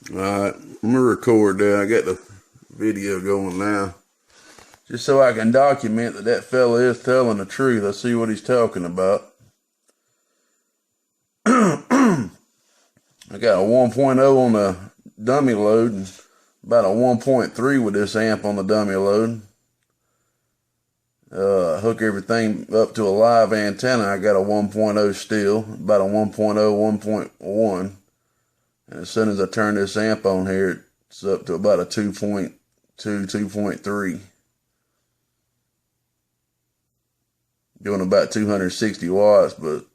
Alright, I'm gonna record that. I got the video going now. Just so I can document that fella is telling the truth. I see what he's talking about. I got a 1.0 on the dummy load and about a 1.3 with this amp on the dummy load. Hook everything up to a live antenna. I got a 1.0 still, about a 1.0, 1.1. And as soon as I turn this amp on here, it's up to about a 2.2, 2.3. Doing about 260 watts, but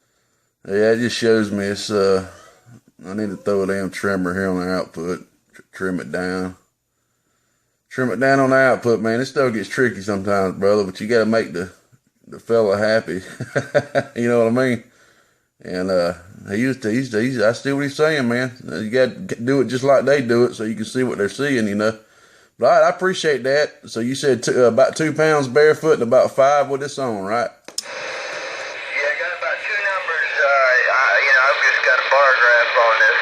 yeah, it just shows me it's, I need to throw a damn trimmer here on the output, trim it down. Trim it down on the output, man. This stuff gets tricky sometimes, brother, but you got to make the fella happy. You know what I mean? And I see what he's saying, man. You got to do it just like they do it so you can see what they're seeing, you know. But all right, I appreciate that. So you said about 2 pounds barefoot and about 5 with this on, right? Yeah, I got about 2 numbers. I've just got a bar graph on this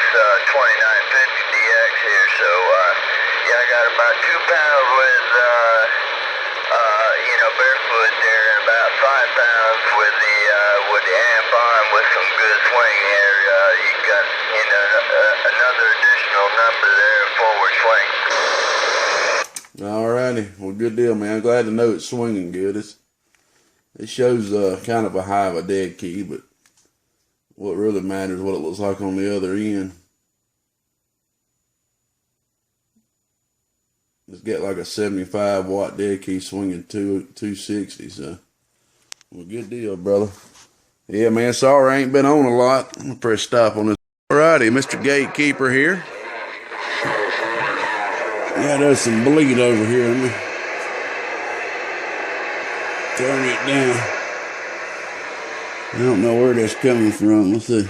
2950DX here. So, I got about 2 pounds with, barefoot there, and about 5 pounds with the amp on with some good swing here. You got, another additional number there, forward swing. Alrighty, well, good deal, man. I'm glad to know it's swinging good. It shows kind of a high of a dead key, but what really matters is what it looks like on the other end. It's got like a 75 watt dead key swinging 260, so well, good deal, brother. Yeah, man, sorry I ain't been on a lot. I'm gonna press stop on this. Alrighty, Mr. Gatekeeper here. Yeah, there's some bleed over here. Let me turn it down. I don't know where that's coming from. Let's see.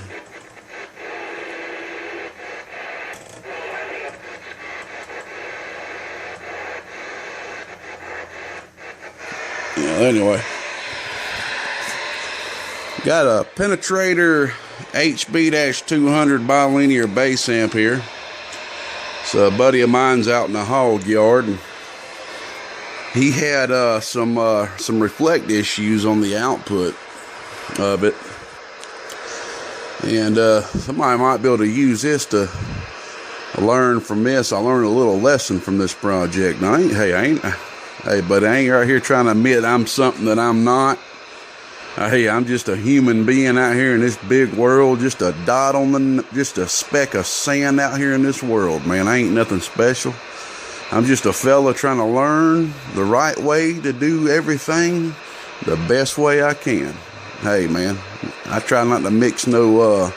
Yeah, anyway. Got a Penetrator HB-200 bilinear bass amp here. So a buddy of mine's out in the hog yard, and he had some reflect issues on the output of it, and somebody might be able to use this to learn from this. I learned a little lesson from this project. Now, but I ain't right here trying to admit I'm something that I'm not. Hey, I'm just a human being out here in this big world, just a dot on just a speck of sand out here in this world, man. I ain't nothing special. I'm just a fella trying to learn the right way to do everything the best way I can. Hey, man, I try not to mix no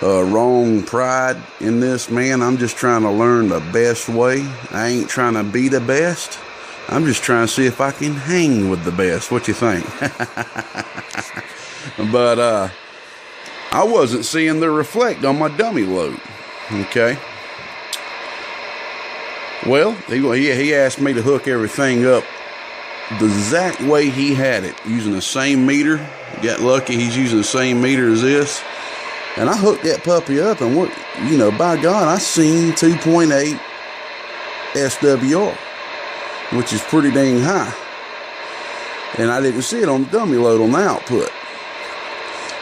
wrong pride in this, man. I'm just trying to learn the best way. I ain't trying to be the best. I'm just trying to see if I can hang with the best. What you think? But I wasn't seeing the reflect on my dummy load. Okay. Well, he asked me to hook everything up the exact way he had it, using the same meter. Got lucky he's using the same meter as this. And I hooked that puppy up, and by God, I seen 2.8 SWR. Which is pretty dang high. And I didn't see it on the dummy load on the output.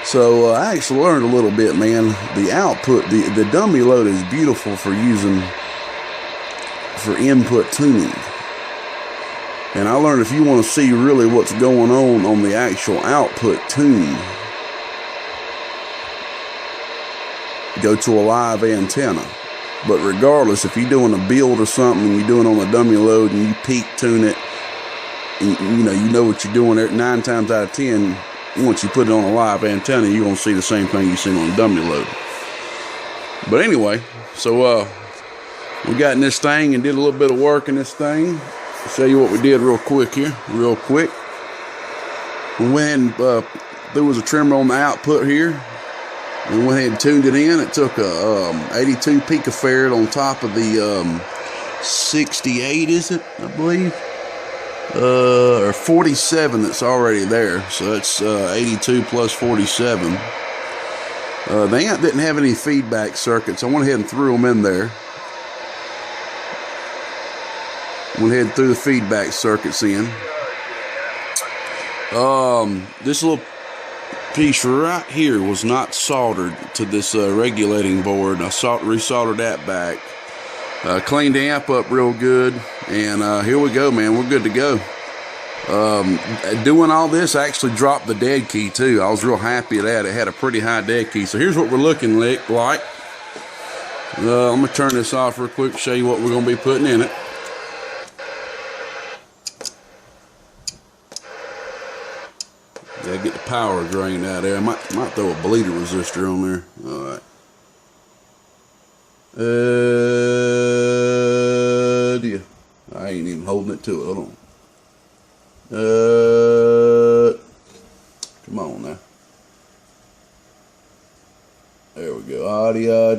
So I actually learned a little bit, man. The output, the dummy load is beautiful for input tuning. And I learned if you want to see really what's going on the actual output tune, go to a live antenna. But regardless, if you're doing a build or something, and you're doing on a dummy load, and you peak tune it, and you know what you're doing there, 9 times out of 10, once you put it on a live antenna, you're going to see the same thing you see on a dummy load. But anyway, so we got in this thing and did a little bit of work in this thing. I'll show you what we did real quick here, real quick. We went and there was a trimmer on the output here. We went ahead and tuned it in. It took a 82 picofarad on top of the 68, is it, I believe? Or 47 that's already there. So that's 82 plus 47. The amp didn't have any feedback circuits. I went ahead and threw them in there. Went ahead and threw the feedback circuits in. This little piece right here was not soldered to this regulating board. I resoldered that back. Cleaned the amp up real good, and here we go, man. We're good to go. Doing all this, I actually dropped the dead key too. I was real happy at that. It had a pretty high dead key. So here's what we're looking like. I'm gonna turn this off real quick, show you what we're gonna be putting in it. Gotta get the power drained out there. I might throw a bleeder resistor on there. All right. Yeah. I ain't even holding it to it. Hold on. Come on now. There we go. Audio.